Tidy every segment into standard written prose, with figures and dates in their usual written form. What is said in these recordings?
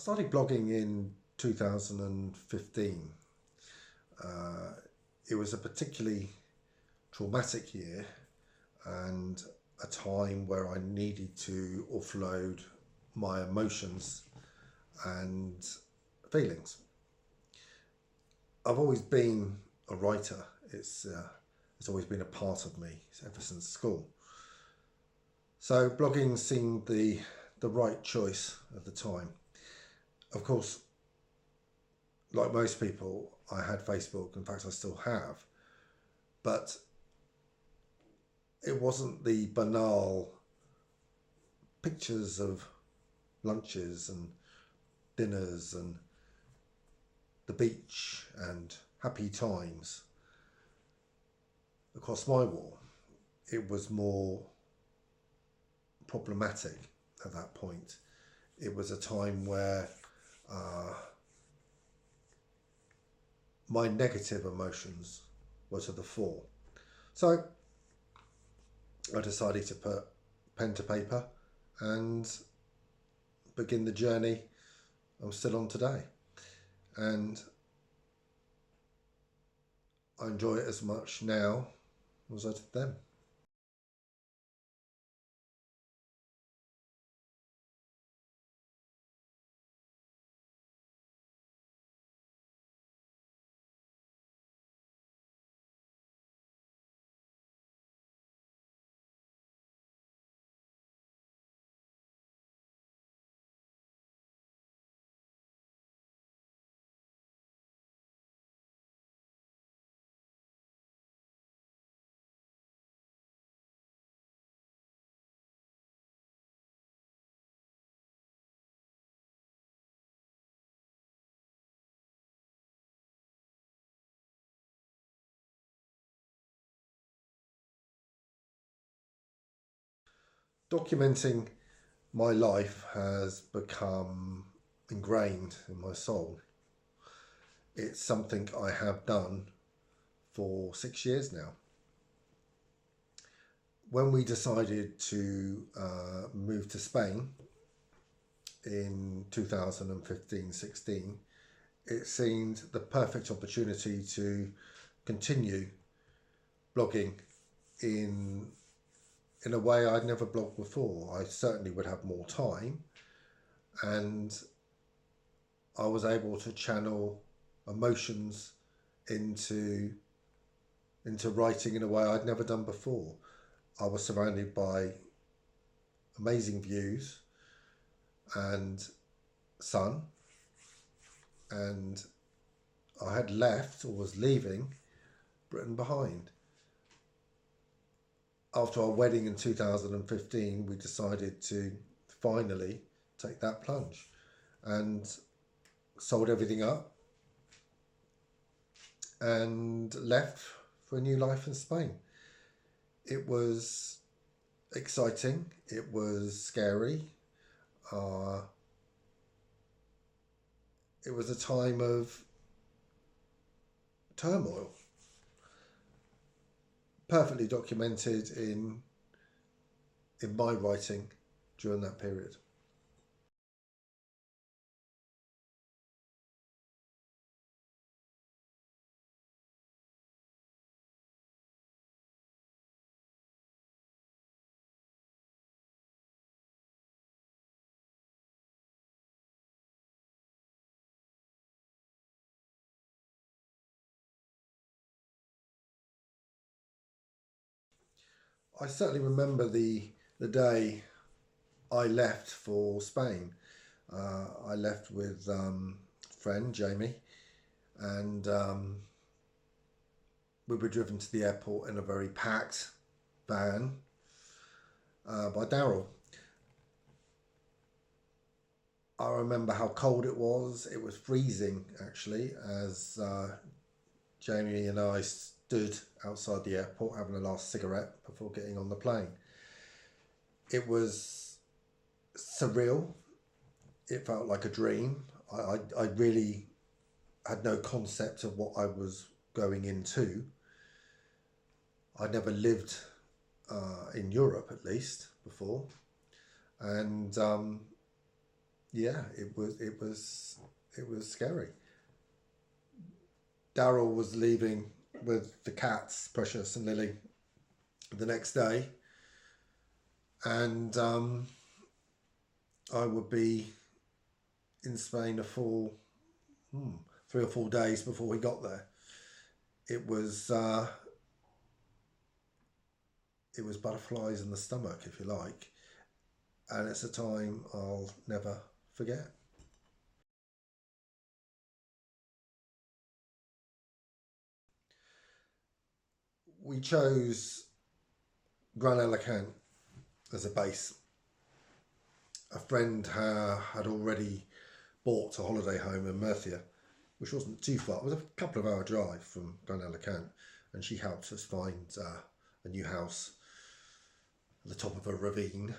started blogging in 2015. It was a particularly traumatic year and a time where I needed to offload my emotions and feelings. I've always been a writer. It's always been a part of me ever since school. So blogging seemed the right choice at the time. Of course, like most people, I had Facebook. In fact, I still have. But it wasn't the banal pictures of lunches and dinners and the beach and happy times across my wall. It was more problematic at that point. It was a time where my negative emotions were to the fore. So I decided to put pen to paper and begin the journey I'm still on today. And I enjoy it as much now as I did then. Documenting my life has become ingrained in my soul. It's something I have done for 6 years now. When we decided to move to Spain in 2015-16, it seemed the perfect opportunity to continue blogging in a way I'd never blogged before. I certainly would have more time, and I was able to channel emotions into writing in a way I'd never done before. I was surrounded by amazing views and sun, and I had left or was leaving Britain behind. After our wedding in 2015, we decided to finally take that plunge and sold everything up and left for a new life in Spain. It was exciting. It was scary. It was a time of turmoil, perfectly documented in my writing during that period. I certainly remember the day I left for Spain. I left with friend Jamie, and we were driven to the airport in a very packed van by Daryl. I remember how cold it was. It was freezing actually, as Jamie and I stood outside the airport having a last cigarette before getting on the plane. It was surreal. It felt like a dream. I really had no concept of what I was going into. I'd never lived in Europe, at least, before. And yeah, it was scary. Daryl was leaving with the cats, Precious and Lily, the next day, and I would be in Spain a full 3 or 4 days before we got there. It was uh, it was butterflies in the stomach, if you like, and it's a time I'll never forget. We chose Gran Alacant as a base. A friend had already bought a holiday home in Murcia, which wasn't too far. It was a couple of hour drive from Gran Alacant, and she helped us find a new house at the top of a ravine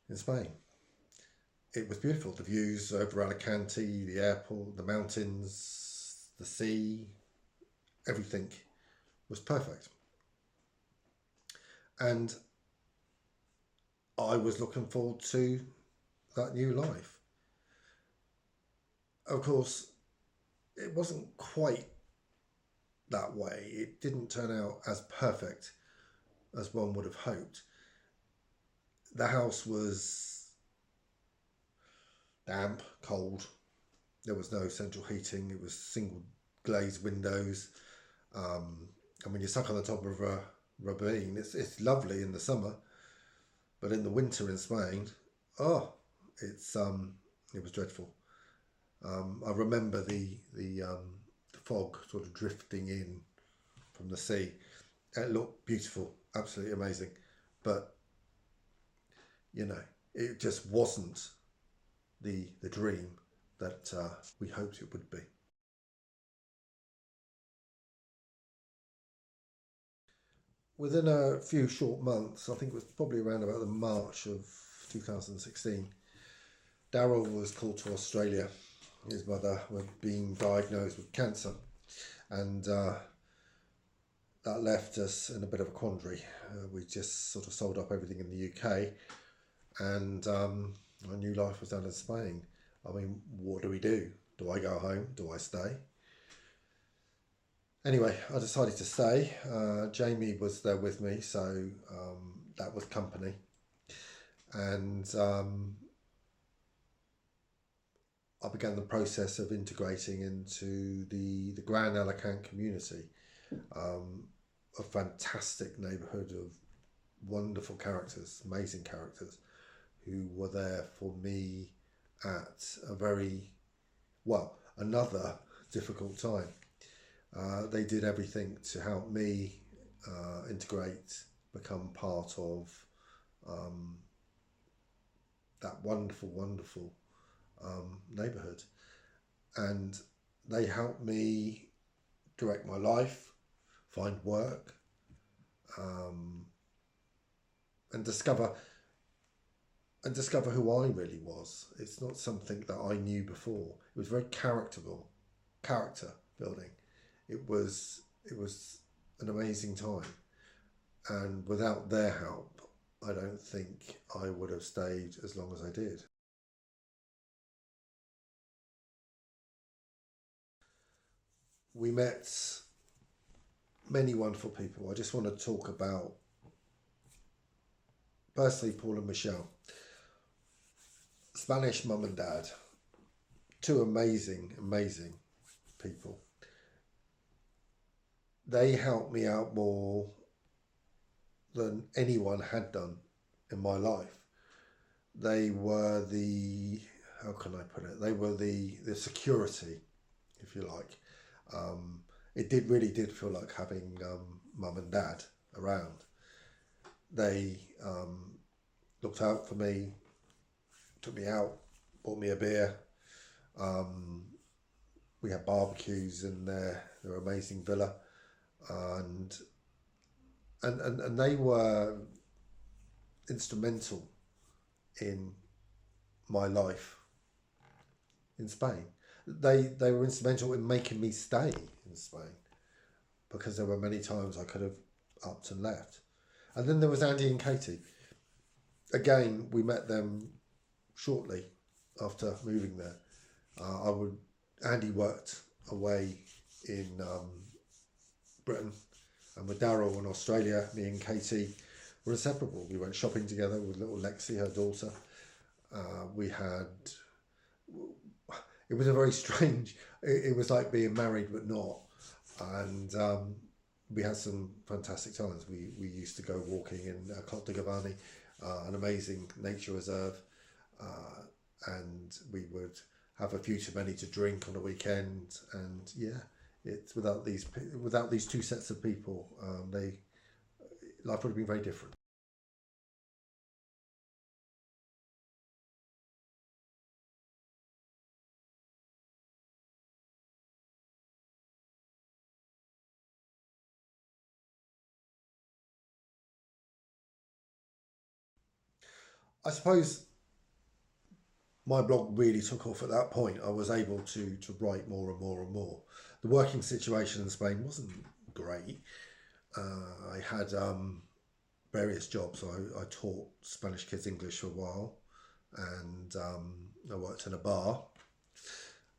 in Spain. It was beautiful. The views over Alicante, the airport, the mountains, the sea, everything was perfect. And I was looking forward to that new life. Of course, it wasn't quite that way. It didn't turn out as perfect as one would have hoped. The house was damp, cold. There was no central heating. It was single glazed windows. And when you're stuck on the top of a ravine, it's lovely in the summer, but in the winter in Spain, oh, it was dreadful. I remember the fog sort of drifting in from the sea. It looked beautiful, absolutely amazing, but it just wasn't the dream that we hoped it would be. Within a few short months, I think it was probably around about the March of 2016, Daryl was called to Australia. His mother was being diagnosed with cancer, and that left us in a bit of a quandary. We just sort of sold up everything in the UK, and our new life was done in Spain. I mean, what do we do? Do I go home? Do I stay? Anyway, I decided to stay. Jamie was there with me, so that was company. And I began the process of integrating into the Gran Alacant community, a fantastic neighbourhood of wonderful characters, amazing characters, who were there for me at a very, well, another difficult time. They did everything to help me integrate, become part of um, that wonderful, wonderful neighbourhood. And they helped me direct my life, find work, um, and discover who I really was. It's not something that I knew before. It was very character building. It was an amazing time, and without their help, I don't think I would have stayed as long as I did. We met many wonderful people. I just want to talk about, firstly, Paul and Michelle, Spanish mum and dad, two amazing, amazing people. They helped me out more than anyone had done in my life. They were how can I put it? They were the security, if you like. It really did feel like having mum and dad around. They looked out for me, took me out, bought me a beer. Um, we had barbecues in their amazing villa, and and they were instrumental in my life in Spain. They were instrumental in making me stay in Spain, because there were many times I could have upped and left. And then there was Andy and Katie. Again, we met them shortly after moving there. I would Andy worked away in Britain, and with Daryl in Australia, me and Katie were inseparable. We went shopping together with little Lexi, her daughter. We had It was a very strange. It was like being married but not, and we had some fantastic times. We used to go walking in Clot de Gavarnie, an amazing nature reserve, and we would have a few too many to drink on a weekend. And yeah, it's without these two sets of people, they life would have been very different. I suppose my blog really took off at that point. I was able to write more and more and more. The working situation in Spain wasn't great. I had various jobs. I taught Spanish kids English for a while, and I worked in a bar,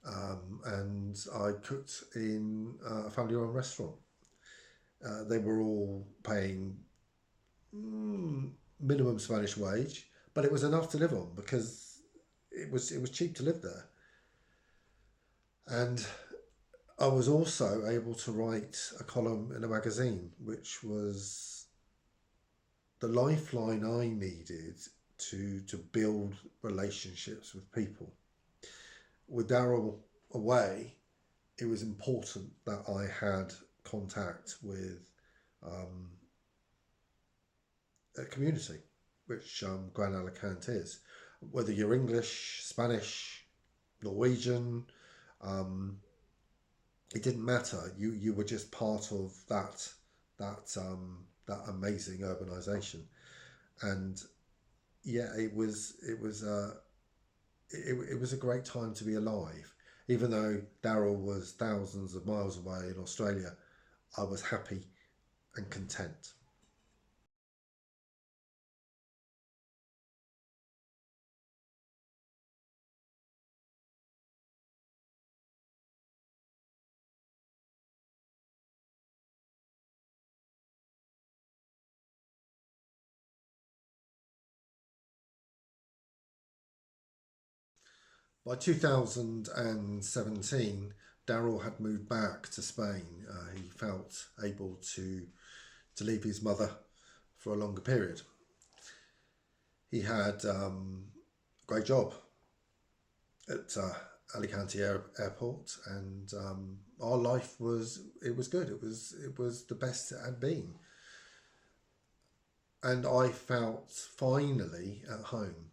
and I cooked in a family-run restaurant. They were all paying minimum Spanish wage, but it was enough to live on because it was cheap to live there. And I was also able to write a column in a magazine, which was the lifeline I needed to build relationships with people. With Daryl away, it was important that I had contact with um, a community, which Gran Alacant is. Whether you're English, Spanish, Norwegian, um, it didn't matter. You were just part of that amazing urbanisation, and yeah, it was a great time to be alive. Even though Daryl was thousands of miles away in Australia, I was happy and content. By 2017, Daryl had moved back to Spain. He felt able to leave his mother for a longer period. He had a great job at Alicante Airport, and our life was good. It was the best it had been, and I felt finally at home.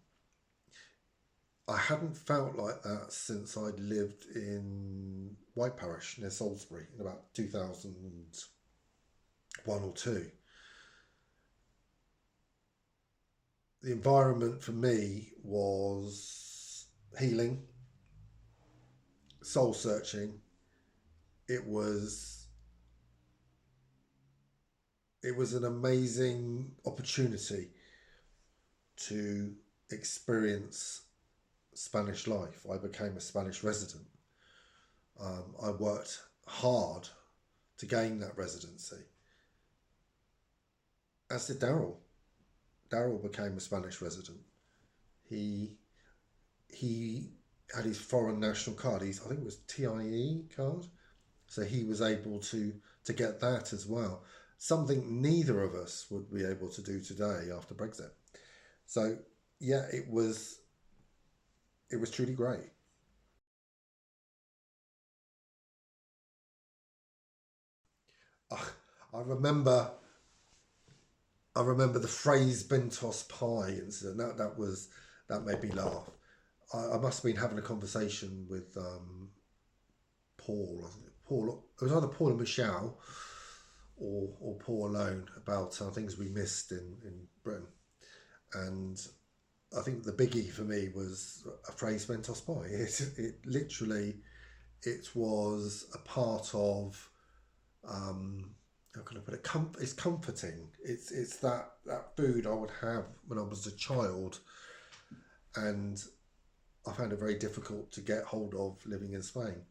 I hadn't felt like that since I'd lived in White Parish near Salisbury in about 2001 or two. The environment for me was healing, soul searching. It was it was an amazing opportunity to experience Spanish life. I became a Spanish resident. I worked hard to gain that residency, as did Daryl. Daryl became a Spanish resident. He he had his foreign national card. I think it was TIE card, so he was able to get that as well. Something neither of us would be able to do today after Brexit. So yeah, it was truly great. I remember I remember the phrase "bentos pie" incident. That made me laugh. I must have been having a conversation with Paul. I think Paul. It was either Paul and Michelle or Paul alone about things we missed in Britain. And I think the biggie for me was a phrase "mentos pie." It literally it was a part of how can I put it? It's comforting. It's that food I would have when I was a child, and I found it very difficult to get hold of living in Spain.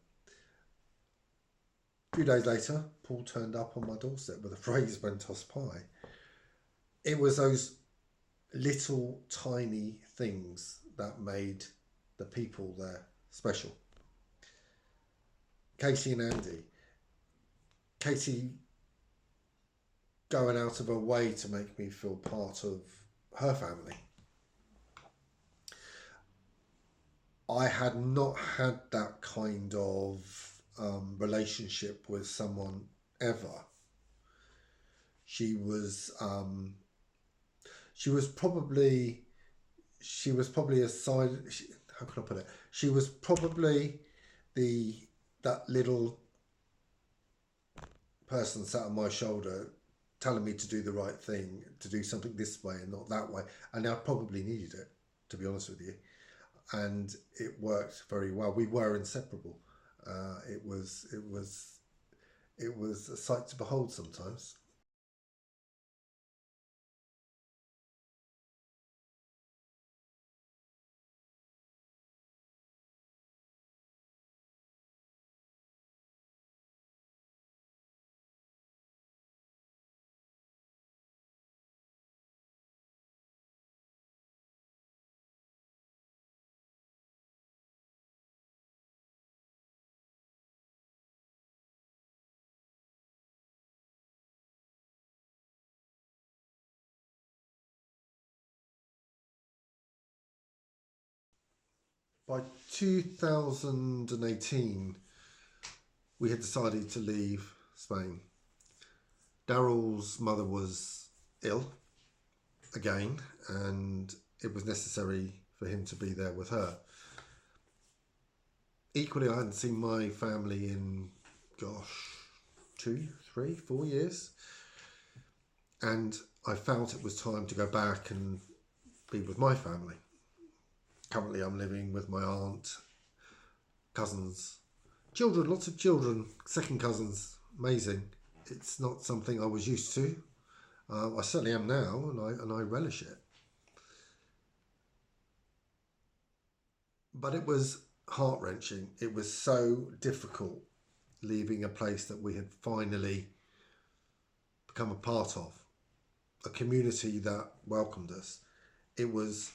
A few days later, Paul turned up on my doorstep with a phrase Mentos pie. It was those little tiny things that made the people there special. Katie and Andy. Katie going out of her way to make me feel part of her family. I had not had that kind of relationship with someone ever. She was she was probably a side. How can I put it? She was probably that little person sat on my shoulder telling me to do the right thing, to do something this way and not that way. And I probably needed it, to be honest with you. And it worked very well. We were inseparable. It was a sight to behold sometimes. By 2018, we had decided to leave Spain. Daryl's mother was ill again, and it was necessary for him to be there with her. Equally, I hadn't seen my family in, gosh, 2, 3, 4 years. And I felt it was time to go back and be with my family. Currently, I'm living with my aunt, cousins, children, lots of children, second cousins. Amazing. It's not something I was used to. I certainly am now, and I relish it. But it was heart wrenching. It was so difficult leaving a place that we had finally become a part of, a community that welcomed us. It was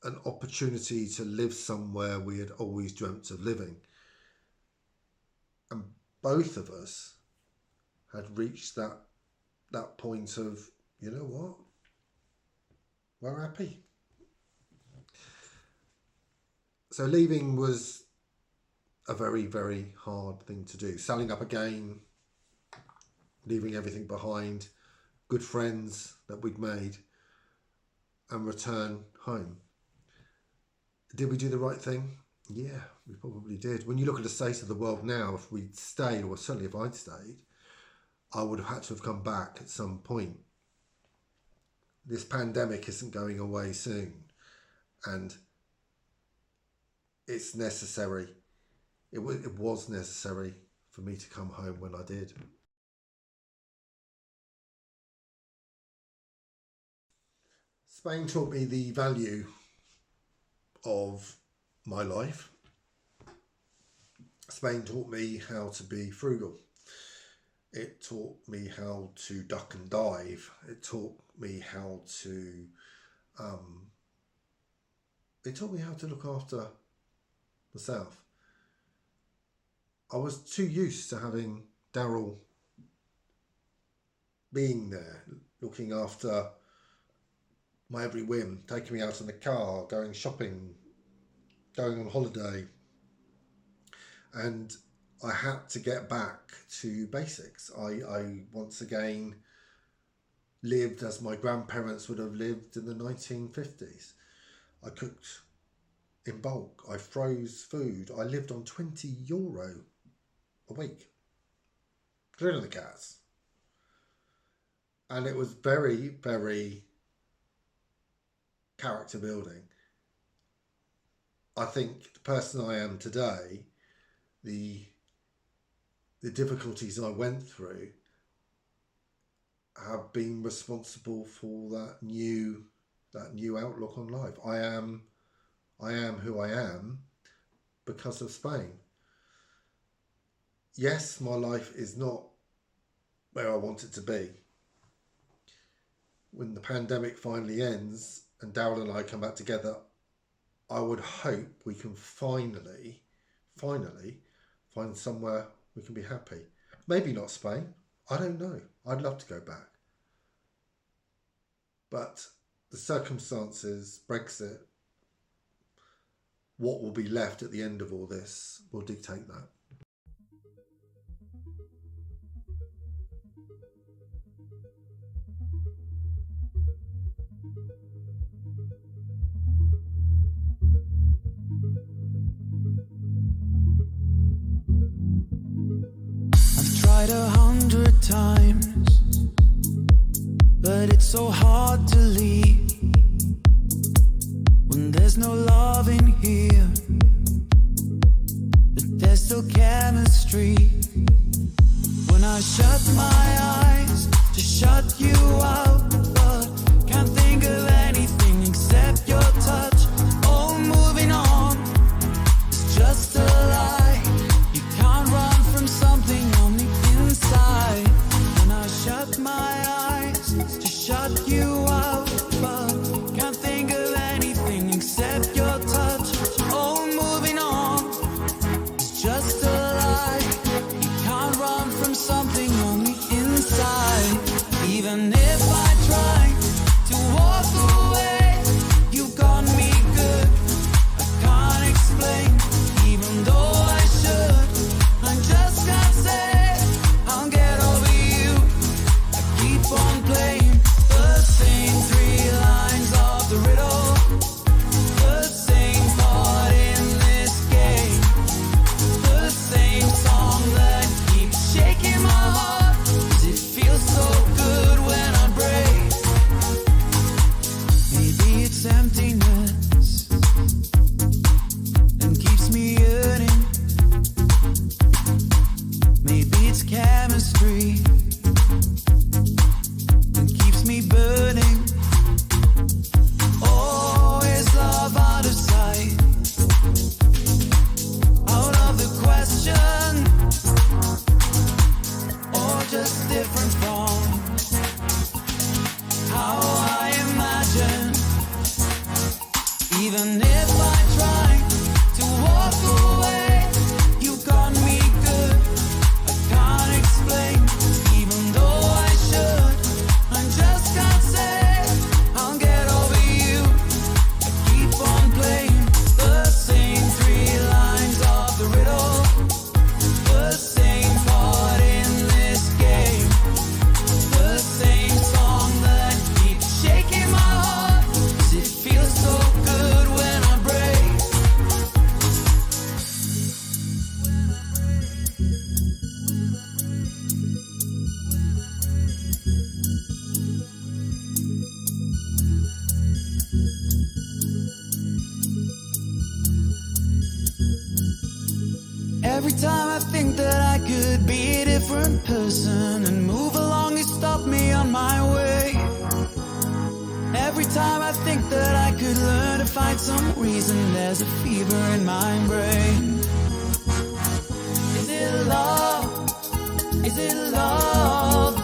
an opportunity to live somewhere we had always dreamt of living. And both of us had reached that point of, you know what, we're happy. So leaving was a very, very hard thing to do. Selling up again, leaving everything behind, good friends that we'd made, and return home. Did we do the right thing? Yeah, we probably did. When you look at the state of the world now, if we'd stayed, or certainly if I'd stayed, I would have had to have come back at some point. This pandemic isn't going away soon, and it's necessary. It was necessary for me to come home when I did. Spain taught me the value of my life. Spain taught me how to be frugal. It taught me how to duck and dive. It taught me how to look after myself. I was too used to having Daryl being there, looking after my every whim, taking me out in the car, going shopping, going on holiday. And I had to get back to basics. I once again lived as my grandparents would have lived in the 1950s. I cooked in bulk. I froze food. I lived on €20 a week, including the cats. And it was very, very character building. I think the person I am today, the difficulties I went through have been responsible for that new outlook on life. I am who I am because of Spain. Yes, my life is not where I want it to be. When the pandemic finally ends and Daryl and I come back together, I would hope we can finally find somewhere we can be happy. Maybe not Spain. I don't know. I'd love to go back. But the circumstances, Brexit, what will be left at the end of all this will dictate that. I've tried 100 times, but it's so hard to leave when there's no love in here, but there's still chemistry. When I shut my eyes to shut you out, but can't think of anything except your touch. Oh, moving on, it's just a lie. You can't run from something on the inside. When I shut my eyes to shut you out, but can't think of anything except your touch. Oh, moving on, it's just a lie. You can't run from something on the inside. Even if I try to walk away, you got me good. I can't explain, even though I should. I just can't say I'll get over you. I keep on playing the same 3 lines of the riddle, the same part in this game, the same song that keeps shaking my heart. 'Cause it feels so good when I break. Maybe it's emptiness and keeps me yearning. Maybe it's chemistry and keeps me burning. Oh, is love out of sight, out of the question, or just different from how I imagine? Even if I try to walk away, you got me good. I can't explain, even though I should. I just can't say I'll get over you. I keep on playing the same 3 lines of the riddle, the same part in this game, the same song that keeps shaking my heart. 'Cause it feels so good when I break. Every time I think that I could be a different person and move along, you stop me on my way. Every time I think that I could learn to find some reason, there's a fever in my brain. Is it love? Is it love